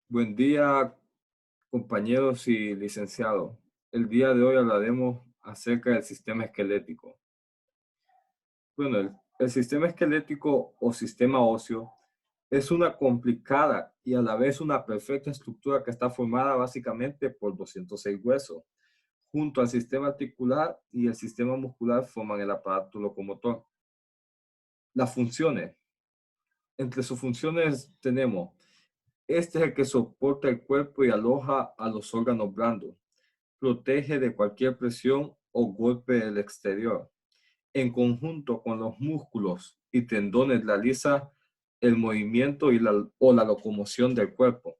Buen día, compañeros y licenciados. El día de hoy hablaremos acerca del sistema esquelético. Bueno, el sistema esquelético o sistema óseo es una complicada y a la vez una perfecta estructura que está formada básicamente por 206 huesos. Junto al sistema articular y el sistema muscular forman el aparato locomotor. Las funciones. Entre sus funciones tenemos, este es el que soporta el cuerpo y aloja a los órganos blandos. Protege de cualquier presión o golpe del exterior. En conjunto con los músculos y tendones realiza el movimiento o la locomoción del cuerpo.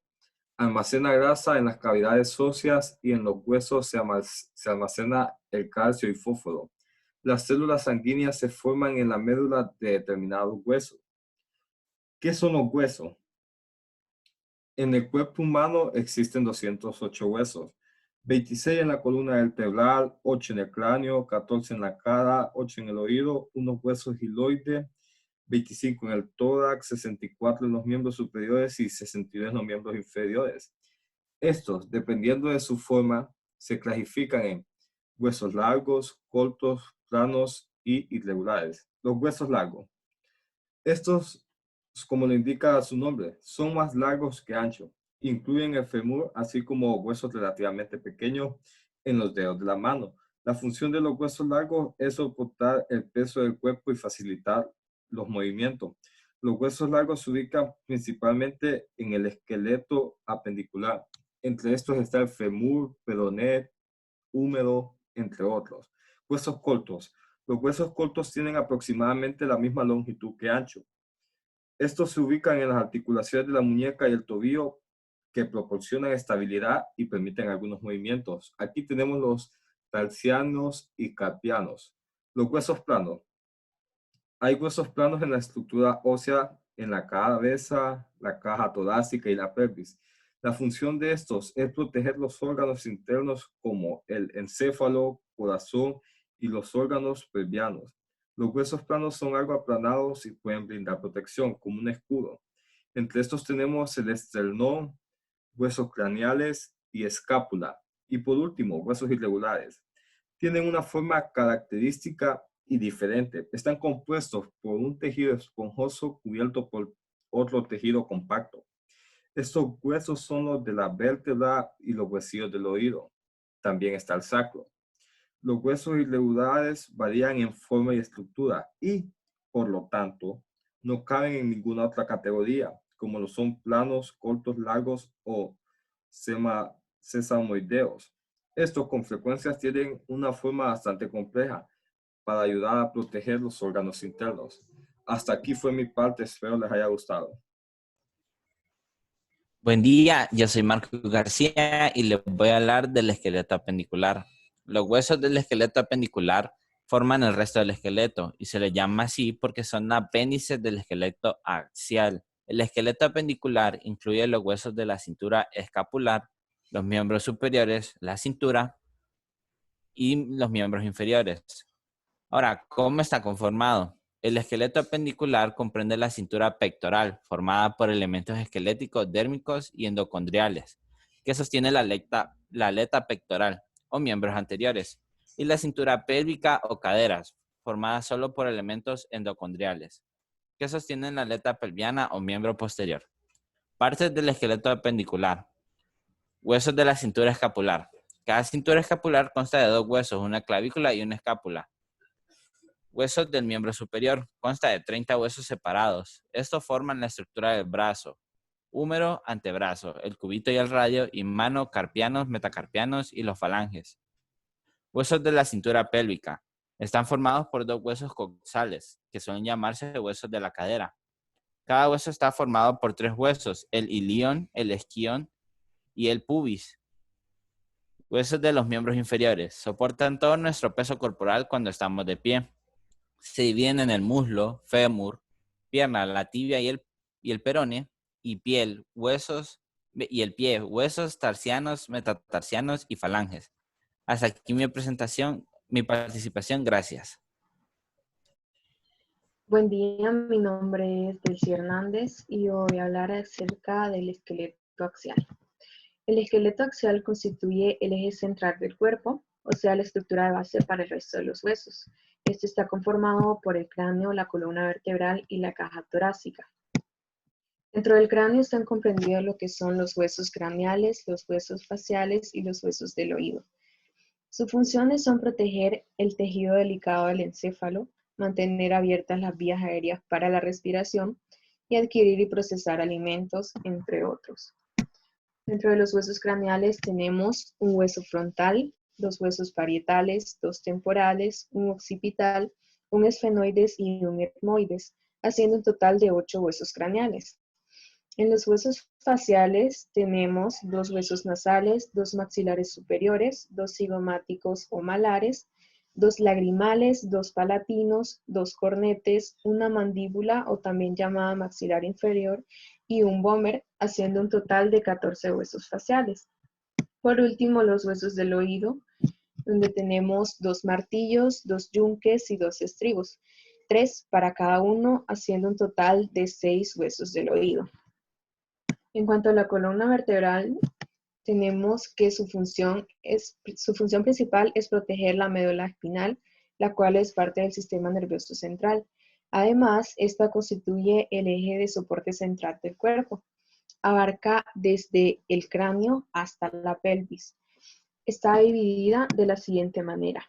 Almacena grasa en las cavidades óseas y en los huesos se almacena el calcio y fósforo. Las células sanguíneas se forman en la médula de determinados huesos. ¿Qué son los huesos? En el cuerpo humano existen 208 huesos, 26 en la columna vertebral, 8 en el cráneo, 14 en la cara, 8 en el oído, unos huesos hiloides, 25 en el tórax, 64 en los miembros superiores y 62 en los miembros inferiores. Estos, dependiendo de su forma, se clasifican en huesos largos, cortos, planos y irregulares. Los huesos largos. Estos, como lo indica su nombre, son más largos que anchos. Incluyen el fémur, así como huesos relativamente pequeños en los dedos de la mano. La función de los huesos largos es soportar el peso del cuerpo y facilitar los movimientos. Los huesos largos se ubican principalmente en el esqueleto apendicular. Entre estos está el fémur, peroné, húmero, entre otros. Huesos cortos. Los huesos cortos tienen aproximadamente la misma longitud que ancho. Estos se ubican en las articulaciones de la muñeca y el tobillo que proporcionan estabilidad y permiten algunos movimientos. Aquí tenemos los tarsianos y carpianos. Los huesos planos. Hay huesos planos en la estructura ósea, en la cabeza, la caja torácica y la pelvis. La función de estos es proteger los órganos internos como el encéfalo, corazón y los órganos pelvianos. Los huesos planos son algo aplanados y pueden brindar protección, como un escudo. Entre estos tenemos el esternón, huesos craneales y escápula. Y por último, huesos irregulares. Tienen una forma característica y diferente. Están compuestos por un tejido esponjoso cubierto por otro tejido compacto. Estos huesos son los de la vértebra y los huesillos del oído. También está el sacro. Los huesos irregulares varían en forma y estructura y, por lo tanto, no caben en ninguna otra categoría, como lo son planos, cortos, largos o sesamoideos. Estos con frecuencia tienen una forma bastante compleja para ayudar a proteger los órganos internos. Hasta aquí fue mi parte, espero les haya gustado. Buen día, yo soy Marco García y les voy a hablar del esqueleto apendicular. Los huesos del esqueleto apendicular forman el resto del esqueleto y se les llama así porque son apéndices del esqueleto axial. El esqueleto apendicular incluye los huesos de la cintura escapular, los miembros superiores, la cintura y los miembros inferiores. Ahora, ¿cómo está conformado? El esqueleto apendicular comprende la cintura pectoral, formada por elementos esqueléticos, dérmicos y endocondriales, que sostiene la aleta pectoral o miembros anteriores, y la cintura pélvica o caderas, formada solo por elementos endocondriales, que sostienen la aleta pelviana o miembro posterior. Partes del esqueleto apendicular. Huesos de la cintura escapular. Cada cintura escapular consta de dos huesos, una clavícula y una escápula. Huesos del miembro superior. Consta de 30 huesos separados. Estos forman la estructura del brazo, húmero, antebrazo, el cúbito y el radio, y mano, carpianos, metacarpianos y los falanges. Huesos de la cintura pélvica. Están formados por dos huesos coxales, que suelen llamarse huesos de la cadera. Cada hueso está formado por tres huesos, el ilión, el isquion y el pubis. Huesos de los miembros inferiores. Soportan todo nuestro peso corporal cuando estamos de pie. Se dividen en el muslo, fémur, pierna, la tibia y el perone, y piel, huesos, y el pie, huesos tarsianos, metatarsianos y falanges. Hasta aquí mi presentación, mi participación, gracias. Buen día, mi nombre es Delcy Hernández y voy a hablar acerca del esqueleto axial. El esqueleto axial constituye el eje central del cuerpo, o sea, la estructura de base para el resto de los huesos. Este está conformado por el cráneo, la columna vertebral y la caja torácica. Dentro del cráneo están comprendidos lo que son los huesos craneales, los huesos faciales y los huesos del oído. Sus funciones son proteger el tejido delicado del encéfalo, mantener abiertas las vías aéreas para la respiración y adquirir y procesar alimentos, entre otros. Dentro de los huesos craneales tenemos un hueso frontal, dos huesos parietales, dos temporales, un occipital, un esfenoides y un etmoides, haciendo un total de 8 huesos craneales. En los huesos faciales tenemos dos huesos nasales, dos maxilares superiores, dos cigomáticos o malares, dos lagrimales, dos palatinos, dos cornetes, una mandíbula o también llamada maxilar inferior y un vómer, haciendo un total de 14 huesos faciales. Por último, los huesos del oído, donde tenemos dos martillos, dos yunques y dos estribos, 3 para cada uno, haciendo un total de 6 huesos del oído. En cuanto a la columna vertebral, tenemos que su función principal es proteger la médula espinal, la cual es parte del sistema nervioso central. Además, esta constituye el eje de soporte central del cuerpo. Abarca desde el cráneo hasta la pelvis. Está dividida de la siguiente manera.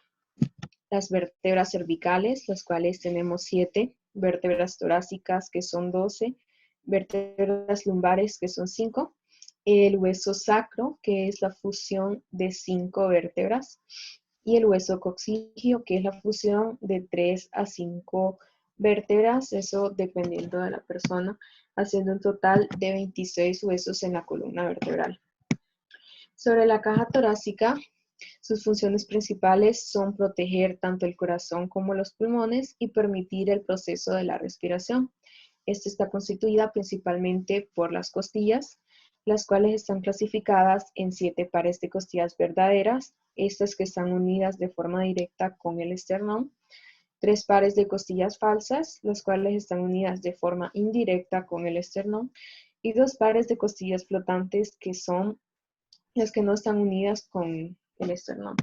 Las vértebras cervicales, las cuales tenemos 7, vértebras torácicas, que son 12, vértebras lumbares, que son 5, el hueso sacro, que es la fusión de 5 vértebras, y el hueso coxígeo, que es la fusión de 3 a 5 vértebras, eso dependiendo de la persona, haciendo un total de 26 huesos en la columna vertebral. Sobre la caja torácica, sus funciones principales son proteger tanto el corazón como los pulmones y permitir el proceso de la respiración. Esta está constituida principalmente por las costillas, las cuales están clasificadas en 7 pares de costillas verdaderas, estas que están unidas de forma directa con el esternón, 3 pares de costillas falsas, las cuales están unidas de forma indirecta con el esternón, y 2 pares de costillas flotantes, que son las que no están unidas con el esternón.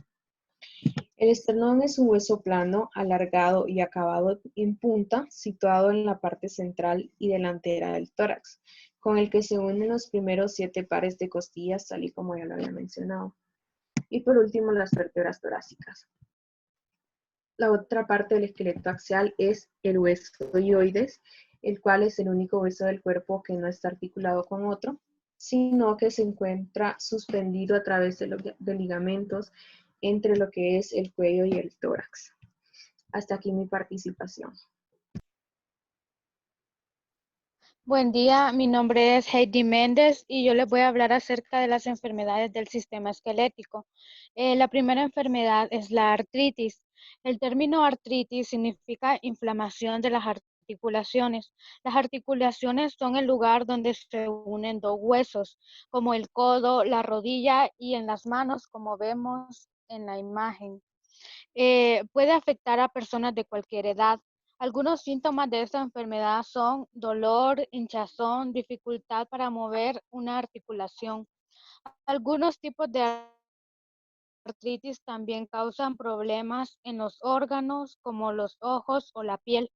El esternón es un hueso plano, alargado y acabado en punta, situado en la parte central y delantera del tórax, con el que se unen los primeros 7 pares de costillas, tal y como ya lo había mencionado. Y por último, las vértebras torácicas. La otra parte del esqueleto axial es el hueso ioides, el cual es el único hueso del cuerpo que no está articulado con otro, sino que se encuentra suspendido a través de ligamentos entre lo que es el cuello y el tórax. Hasta aquí mi participación. Buen día, mi nombre es Heidi Méndez y yo les voy a hablar acerca de las enfermedades del sistema esquelético. La primera enfermedad es la artritis. El término artritis significa inflamación de las articulaciones. Las articulaciones son el lugar donde se unen dos huesos, como el codo, la rodilla y en las manos, como vemos en la imagen. Puede afectar a personas de cualquier edad. Algunos síntomas de esta enfermedad son dolor, hinchazón, dificultad para mover una articulación. Algunos tipos de artritis también causan problemas en los órganos como los ojos o la piel.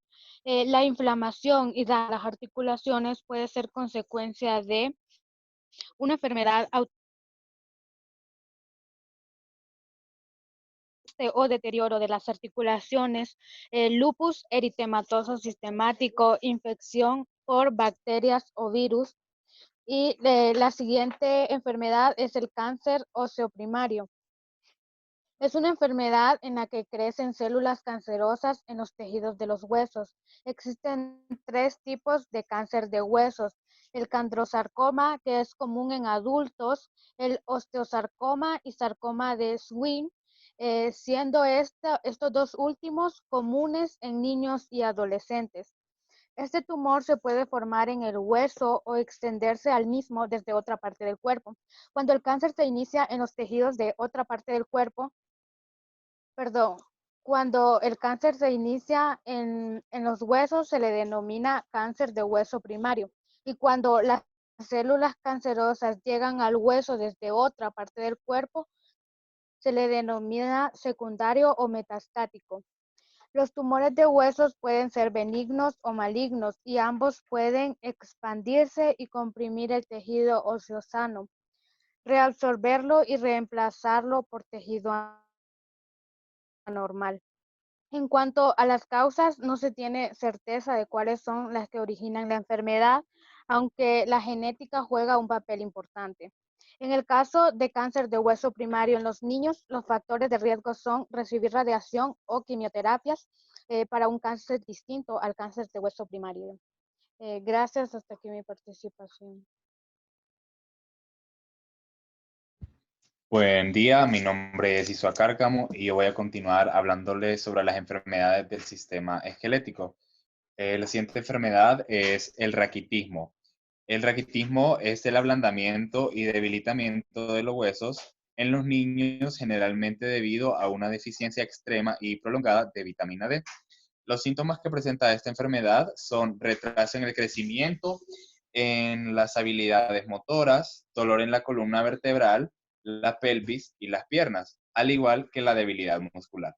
La inflamación y las articulaciones puede ser consecuencia de una enfermedad o deterioro de las articulaciones, lupus eritematoso sistemático, infección por bacterias o virus. Y la siguiente enfermedad es el cáncer óseo primario. Es una enfermedad en la que crecen células cancerosas en los tejidos de los huesos. Existen 3 tipos de cáncer de huesos. El condrosarcoma, que es común en adultos, el osteosarcoma y sarcoma de Swing, siendo estos 2 últimos comunes en niños y adolescentes. Este tumor se puede formar en el hueso o extenderse al mismo desde otra parte del cuerpo. Cuando el cáncer se inicia en los tejidos de otra parte del cuerpo, cuando el cáncer se inicia en los huesos se le denomina cáncer de hueso primario. Y cuando las células cancerosas llegan al hueso desde otra parte del cuerpo, se le denomina secundario o metastático. Los tumores de huesos pueden ser benignos o malignos y ambos pueden expandirse y comprimir el tejido óseo sano, reabsorberlo y reemplazarlo por tejido anormal. En cuanto a las causas, no se tiene certeza de cuáles son las que originan la enfermedad, aunque la genética juega un papel importante. En el caso de cáncer de hueso primario en los niños, los factores de riesgo son recibir radiación o quimioterapias para un cáncer distinto al cáncer de hueso primario. Gracias, hasta aquí mi participación. Buen día, mi nombre es Isua Cárcamo y yo voy a continuar hablándoles sobre las enfermedades del sistema esquelético. La siguiente enfermedad es el raquitismo. El raquitismo es el ablandamiento y debilitamiento de los huesos en los niños, generalmente debido a una deficiencia extrema y prolongada de vitamina D. Los síntomas que presenta esta enfermedad son retraso en el crecimiento, en las habilidades motoras, dolor en la columna vertebral, la pelvis y las piernas, al igual que la debilidad muscular.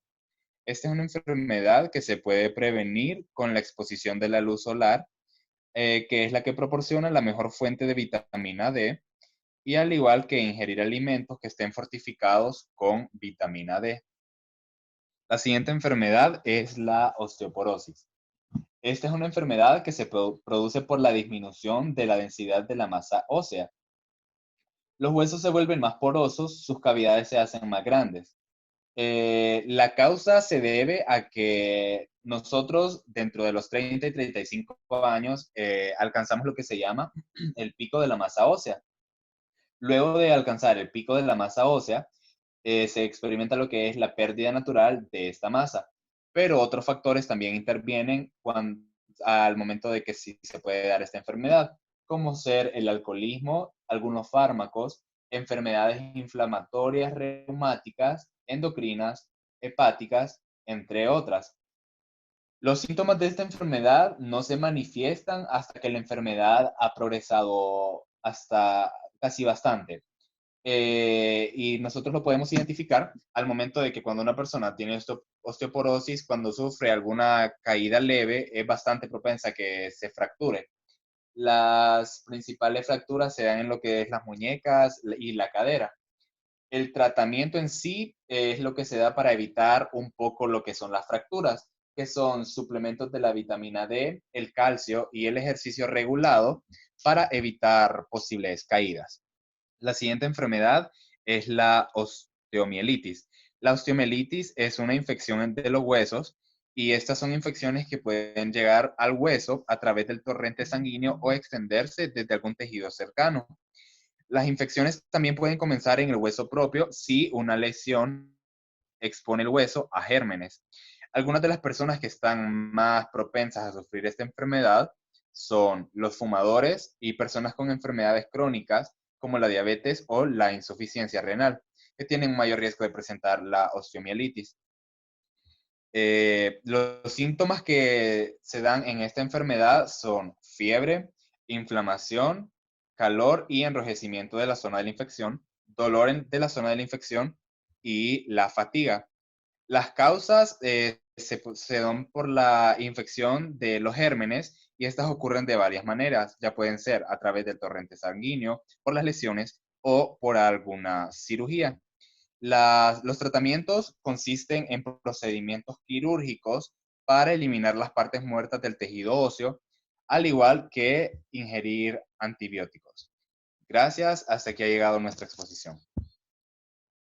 Esta es una enfermedad que se puede prevenir con la exposición de la luz solar, que es la que proporciona la mejor fuente de vitamina D, y al igual que ingerir alimentos que estén fortificados con vitamina D. La siguiente enfermedad es la osteoporosis. Esta es una enfermedad que se produce por la disminución de la densidad de la masa ósea. Los huesos se vuelven más porosos, sus cavidades se hacen más grandes. La causa se debe a que nosotros dentro de los 30 y 35 años alcanzamos lo que se llama el pico de la masa ósea. Luego de alcanzar el pico de la masa ósea, se experimenta lo que es la pérdida natural de esta masa. Pero otros factores también intervienen al momento de que sí se puede dar esta enfermedad, como ser el alcoholismo, algunos fármacos, enfermedades inflamatorias reumáticas, endocrinas, hepáticas, entre otras. Los síntomas de esta enfermedad no se manifiestan hasta que la enfermedad ha progresado hasta casi bastante. Y nosotros lo podemos identificar al momento de que cuando una persona tiene osteoporosis, cuando sufre alguna caída leve, es bastante propensa a que se fracture. Las principales fracturas se dan en lo que es las muñecas y la cadera. El tratamiento en sí es lo que se da para evitar un poco lo que son las fracturas, que son suplementos de la vitamina D, el calcio y el ejercicio regulado para evitar posibles caídas. La siguiente enfermedad es la osteomielitis. La osteomielitis es una infección de los huesos y estas son infecciones que pueden llegar al hueso a través del torrente sanguíneo o extenderse desde algún tejido cercano. Las infecciones también pueden comenzar en el hueso propio si una lesión expone el hueso a gérmenes. Algunas de las personas que están más propensas a sufrir esta enfermedad son los fumadores y personas con enfermedades crónicas como la diabetes o la insuficiencia renal, que tienen un mayor riesgo de presentar la osteomielitis. Los síntomas que se dan en esta enfermedad son fiebre, inflamación, calor y enrojecimiento de la zona de la infección, dolor de la zona de la infección y la fatiga. Las causas se dan por la infección de los gérmenes y estas ocurren de varias maneras. Ya pueden ser a través del torrente sanguíneo, por las lesiones o por alguna cirugía. Los tratamientos consisten en procedimientos quirúrgicos para eliminar las partes muertas del tejido óseo, al igual que ingerir antibióticos. Gracias, hasta aquí ha llegado nuestra exposición.